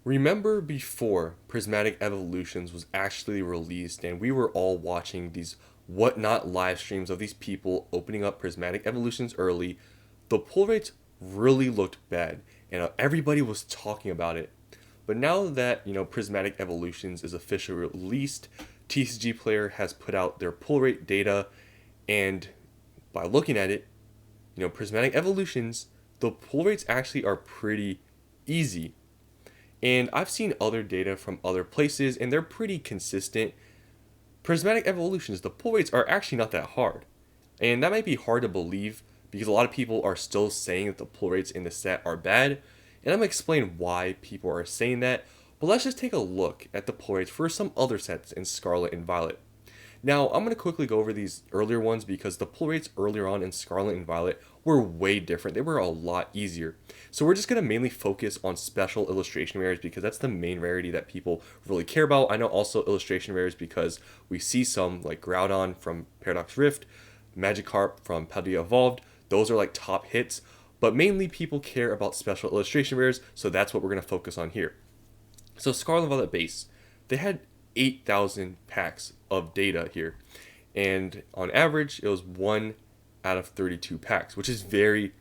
Remember before Prismatic Evolutions was actually released and we were all watching these whatnot live streams of these people opening up Prismatic Evolutions early, the pull rates really looked bad and everybody was talking about it. But now that, Prismatic Evolutions is officially released, TCG Player has put out their pull rate data, and by looking at it, Prismatic Evolutions, the pull rates actually are pretty easy. And I've seen other data from other places, and they're pretty consistent. Prismatic Evolutions, the pull rates are actually not that hard. And that might be hard to believe because a lot of people are still saying that the pull rates in the set are bad. And I'm going to explain why people are saying that. But let's just take a look at the pull rates for some other sets in Scarlet and Violet. Now, I'm going to quickly go over these earlier ones because the pull rates earlier on in Scarlet and Violet were way different. They were a lot easier. So we're just going to mainly focus on special illustration rares because that's the main rarity that people really care about. I know also illustration rares because we see some like Groudon from Paradox Rift, Magikarp from Paldea Evolved. Those are like top hits. But mainly people care about special illustration rares, so that's what we're going to focus on here. So Scarlet and Violet base, they had 8,000 packs of data here. And on average, it was 1 out of 32 packs, which is very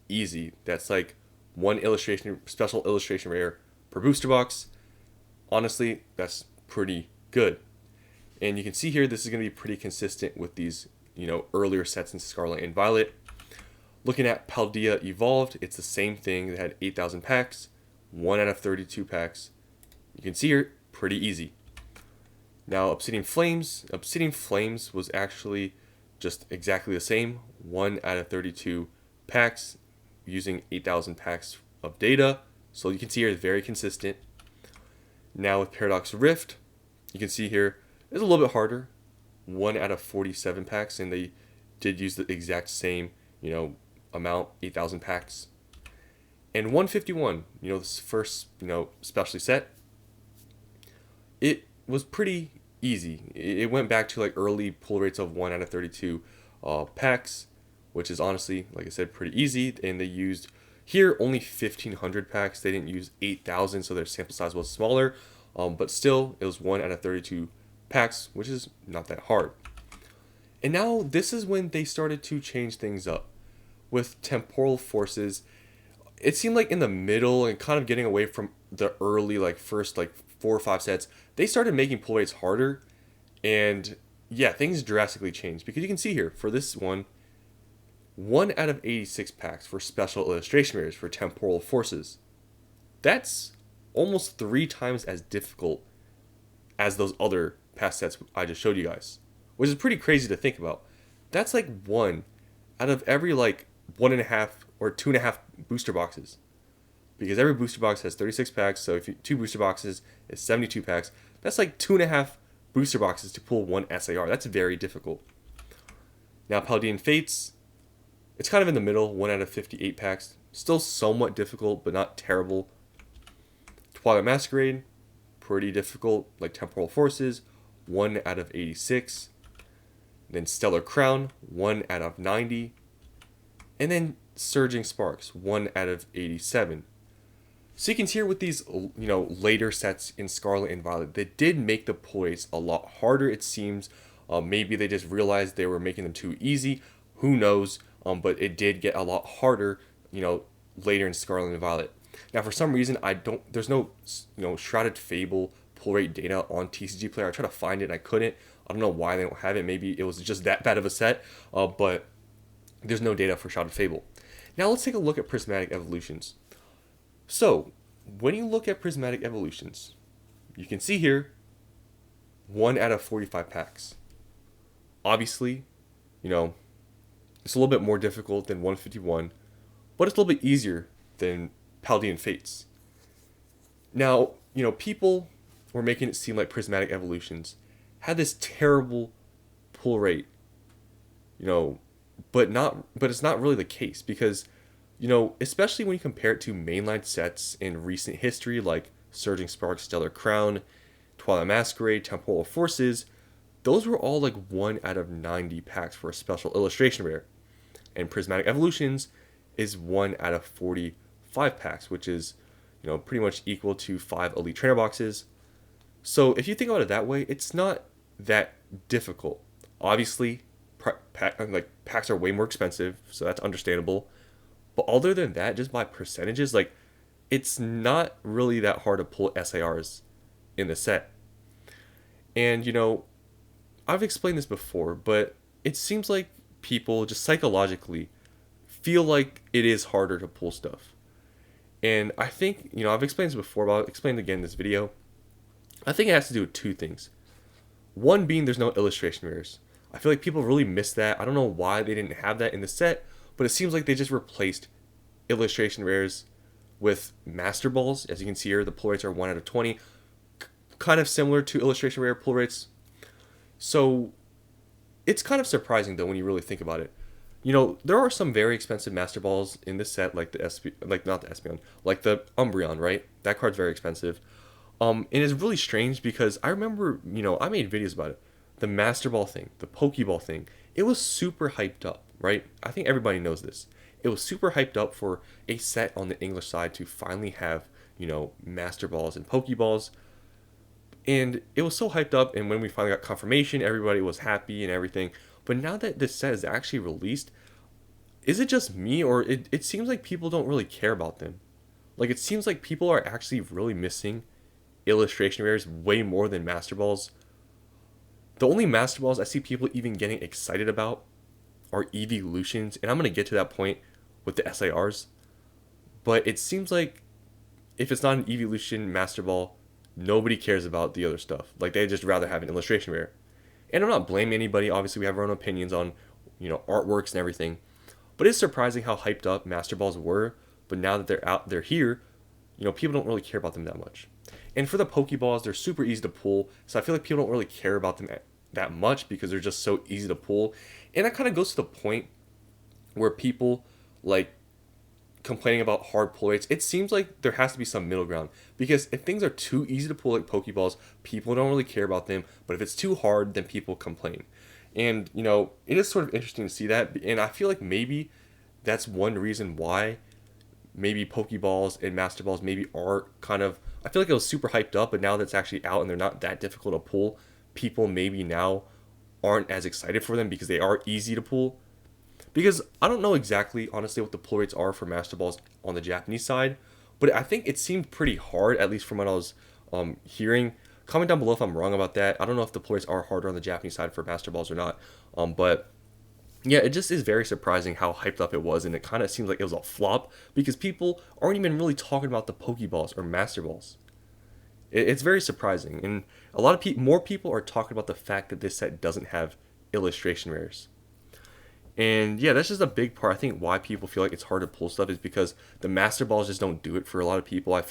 easy. That's like one special illustration rare per booster box. Honestly, that's pretty good. And you can see here, this is going to be pretty consistent with these, earlier sets in Scarlet and Violet. Looking at Paldea Evolved, it's the same thing. They had 8,000 packs, 1 out of 32 packs. You can see here, pretty easy. Now, Obsidian Flames was actually just exactly the same. 1 out of 32 packs using 8,000 packs of data. So you can see here it's very consistent. Now with Paradox Rift, you can see here it's a little bit harder. 1 out of 47 packs, and they did use the exact same, amount, 8,000 packs. And 151, this first, specialty set, it was pretty easy. It went back to like early pull rates of 1 out of 32 packs, which is honestly, like I said, pretty easy. And they used here only 1,500 packs. They didn't use 8,000, so their sample size was smaller. But still, it was 1 out of 32 packs, which is not that hard. And now this is when they started to change things up. With Temporal Forces, it seemed like in the middle and kind of getting away from the early, first 4 or 5 sets, they started making pull rates harder. And yeah, things drastically changed. Because you can see here, for this one, 1 out of 86 packs for special illustration rares for Temporal Forces. That's almost 3 times as difficult as those other past sets I just showed you guys. Which is pretty crazy to think about. That's like 1 out of every 1.5 or 2.5 booster boxes. Because every booster box has 36 packs, so if 2 booster boxes is 72 packs, that's like 2.5 booster boxes to pull 1 SAR. That's very difficult. Now Paldean Fates, it's kind of in the middle, 1 out of 58 packs. Still somewhat difficult, but not terrible. Twilight Masquerade, pretty difficult, like Temporal Forces, 1 out of 86. Then Stellar Crown, 1 out of 90. And then Surging Sparks, 1 out of 87. So you can see here with these, later sets in Scarlet and Violet, they did make the pull rates a lot harder, it seems. Maybe they just realized they were making them too easy. Who knows? But it did get a lot harder, later in Scarlet and Violet. Now, for some reason, there's no, Shrouded Fable pull rate data on TCG Player. I tried to find it and I couldn't. I don't know why they don't have it. Maybe it was just that bad of a set. But there's no data for Shrouded Fable. Now let's take a look at Prismatic Evolutions. So, when you look at Prismatic Evolutions, you can see here 1 out of 45 packs. Obviously, it's a little bit more difficult than 151, but it's a little bit easier than Paldean Fates. Now, people were making it seem like Prismatic Evolutions had this terrible pull rate, but it's not really the case because, especially when you compare it to mainline sets in recent history like Surging Sparks, Stellar Crown, Twilight Masquerade, Temporal Forces, those were all like 1 out of 90 packs for a special illustration rare. And Prismatic Evolutions is 1 out of 45 packs, which is, pretty much equal to 5 Elite Trainer boxes. So if you think about it that way, it's not that difficult. Obviously, packs are way more expensive, so that's understandable. But other than that, just by percentages, like it's not really that hard to pull SARs in the set. And I've explained this before, but it seems like people just psychologically feel like it is harder to pull stuff. And I think, I've explained this before, but I'll explain it again in this video. I think it has to do with two things. One being there's no illustration rares. I feel like people really miss that. I don't know why they didn't have that in the set, but it seems like they just replaced illustration rares with Master Balls. As you can see here, the pull rates are 1 out of 20. Kind of similar to illustration rare pull rates. So it's kind of surprising though when you really think about it. There are some very expensive Master Balls in this set, like not the Espeon, like the Umbreon, right? That card's very expensive. And it's really strange because I remember, I made videos about it. The Master Ball thing, the Pokeball thing, it was super hyped up, right? I think everybody knows this. It was super hyped up for a set on the English side to finally have, Master Balls and Pokeballs. And it was so hyped up, and when we finally got confirmation, everybody was happy and everything. But now that this set is actually released, is it just me, or it seems like people don't really care about them? Like, it seems like people are actually really missing illustration rares way more than Master Balls. The only Master Balls I see people even getting excited about are Evolutions, and I'm going to get to that point with the SARs. But it seems like if it's not an Evolution Master Ball, nobody cares about the other stuff. Like, they just rather have an illustration rare. And I'm not blaming anybody. Obviously, we have our own opinions on, artworks and everything. But it's surprising how hyped up Master Balls were. But now that they're here, people don't really care about them that much. And for the Pokeballs, they're super easy to pull. So I feel like people don't really care about them that much because they're just so easy to pull. And that kind of goes to the point where people, like, complaining about hard pull rates, it seems like there has to be some middle ground, because if things are too easy to pull like Pokeballs, people don't really care about them, but if it's too hard, then people complain. And it is sort of interesting to see that, and I feel like maybe that's one reason why maybe Pokeballs and Master Balls maybe are kind of, I feel like it was super hyped up, but now that's actually out and they're not that difficult to pull, people maybe now aren't as excited for them because they are easy to pull. Because I don't know exactly, honestly, what the pull rates are for Master Balls on the Japanese side, but I think it seemed pretty hard, at least from what I was hearing. Comment down below if I'm wrong about that. I don't know if the pull rates are harder on the Japanese side for Master Balls or not. But yeah, it just is very surprising how hyped up it was, and it kind of seems like it was a flop because people aren't even really talking about the Pokeballs or Master Balls. It's very surprising, and a lot of more people are talking about the fact that this set doesn't have illustration rares. And yeah, that's just a big part. I think why people feel like it's hard to pull stuff is because the Master Balls just don't do it for a lot of people. I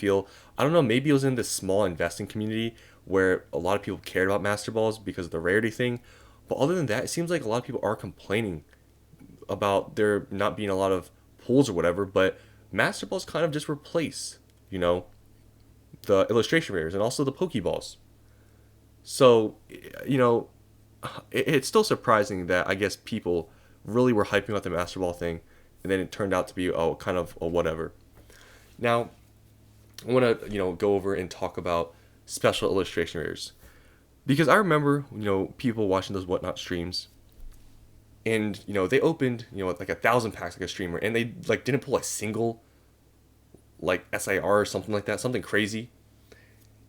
don't know, maybe it was in this small investing community where a lot of people cared about Master Balls because of the rarity thing. But other than that, it seems like a lot of people are complaining about there not being a lot of pulls or whatever. But Master Balls kind of just replace, the illustration rares and also the Pokeballs. So, it's still surprising that I guess people really were hyping up the Master Ball thing, and then it turned out to be kind of a whatever. Now, I want to go over and talk about special illustration rares, because I remember people watching those Whatnot streams, and they opened like 1,000 packs like a streamer, and they like didn't pull a single like SIR or something like that, something crazy,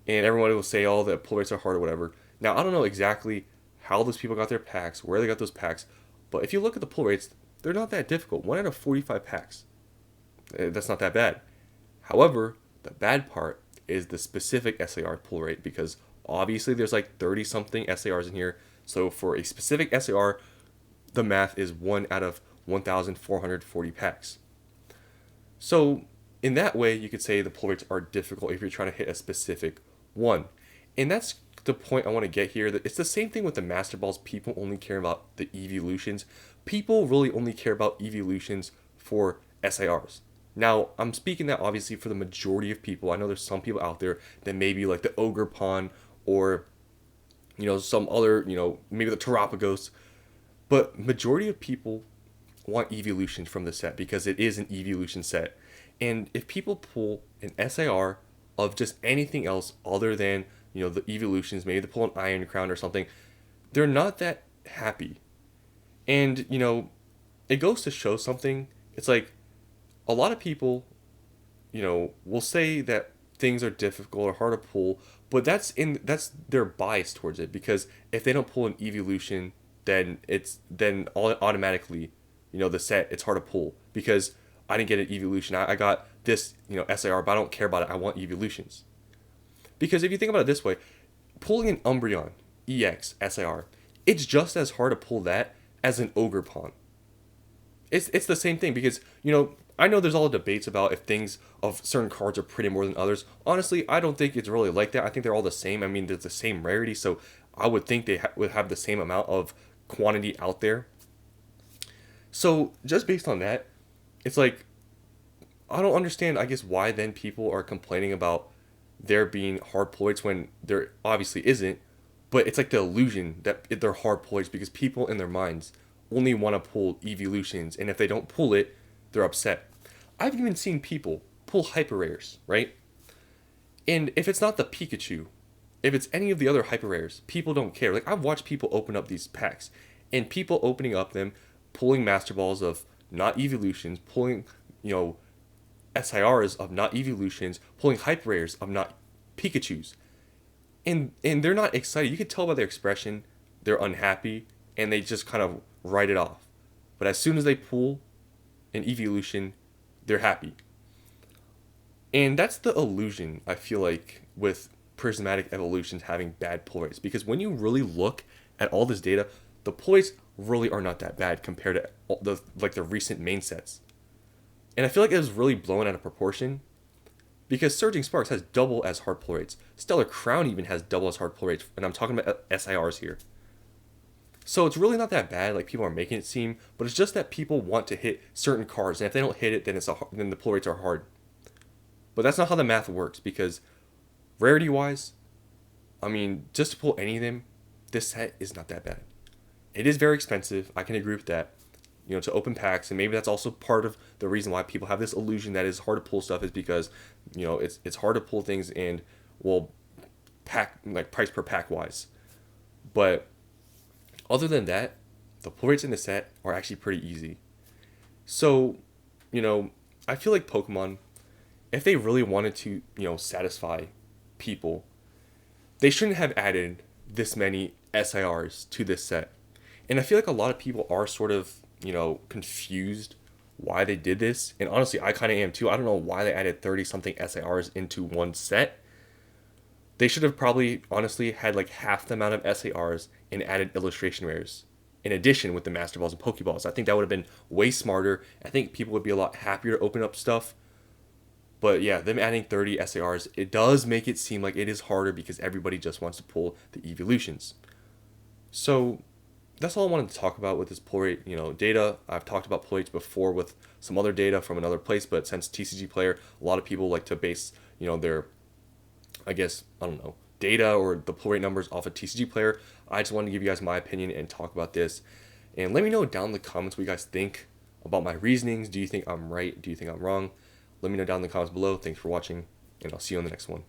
and everyone will say the pull rates are hard or whatever. Now I don't know exactly how those people got their packs, where they got those packs. But if you look at the pull rates, they're not that difficult. 1 out of 45 packs. That's not that bad. However, the bad part is the specific SAR pull rate, because obviously there's like 30-something SARs in here. So for a specific SAR, the math is 1 out of 1,440 packs. So in that way, you could say the pull rates are difficult if you're trying to hit a specific one. And that's the point I want to get here. That it's the same thing with the Master Balls. People only care about the Evolutions. People really only care about Evolutions for SARs. Now, I'm speaking that obviously for the majority of people. I know there's some people out there that maybe like the Ogre Pond or some other, maybe the Terapagos. But majority of people want Evolutions from the set because it is an Evolution set. And if people pull an SIR of just anything else other than, the evolutions, maybe they pull an Iron Crown or something, they're not that happy. And, it goes to show something. It's like a lot of people, will say that things are difficult or hard to pull, but that's their bias towards it, because if they don't pull an evolution, then automatically, the set, it's hard to pull because I didn't get an evolution. I got this, SIR, but I don't care about it. I want evolutions. Because if you think about it this way, pulling an Umbreon EX SIR, it's just as hard to pull that as an Ogre Pawn. It's the same thing, because, I know there's all the debates about if things of certain cards are pretty more than others. Honestly, I don't think it's really like that. I think they're all the same. I mean, there's the same rarity, so I would think they would have the same amount of quantity out there. So just based on that, it's like, I don't understand, I guess, why then people are complaining about there being hard pull rates when there obviously isn't. But it's like the illusion that they're hard pull rates, because people in their minds only want to pull evolutions, and if they don't pull it, they're upset. I've even seen people pull hyper rares, right? And if it's not the Pikachu, if it's any of the other hyper rares, people don't care. Like, I've watched people open up these packs, and people opening up them, pulling Master Balls of not evolutions, pulling, SIRs of not evolutions, pulling hyper rares of not Pikachus. And they're not excited. You can tell by their expression they're unhappy, and they just kind of write it off. But as soon as they pull an evolution, they're happy. And that's the illusion, I feel like, with Prismatic Evolutions having bad pull rates. Because when you really look at all this data, the pull rates really are not that bad compared to the recent main sets. And I feel like it was really blown out of proportion, because Surging Sparks has double as hard pull rates. Stellar Crown even has double as hard pull rates, and I'm talking about SIRs here. So it's really not that bad, like people are making it seem, but it's just that people want to hit certain cards, and if they don't hit it, then the pull rates are hard. But that's not how the math works, because rarity-wise, I mean, just to pull any of them, this set is not that bad. It is very expensive, I can agree with that, to open packs, and maybe that's also part of the reason why people have this illusion that it's hard to pull stuff, is because, it's hard to pull things, and, well, price per pack wise. But other than that, the pull rates in the set are actually pretty easy. So, I feel like Pokemon, if they really wanted to, satisfy people, they shouldn't have added this many SIRs to this set. And I feel like a lot of people are sort of, confused why they did this. And honestly, I kind of am too. I don't know why they added 30 something SIRs into one set. They should have probably, honestly, had like half the amount of SIRs and added illustration rares in addition with the Master Balls and Pokeballs. I think that would have been way smarter. I think people would be a lot happier to open up stuff. But yeah, them adding 30 SIRs, it does make it seem like it is harder, because everybody just wants to pull the evolutions. So that's all I wanted to talk about with this pull rate, data. I've talked about pull rates before with some other data from another place, but since TCG Player, a lot of people like to base, their, I guess, I don't know, data or the pull rate numbers off of TCG Player. I just wanted to give you guys my opinion and talk about this. And let me know down in the comments what you guys think about my reasonings. Do you think I'm right? Do you think I'm wrong? Let me know down in the comments below. Thanks for watching, and I'll see you on the next one.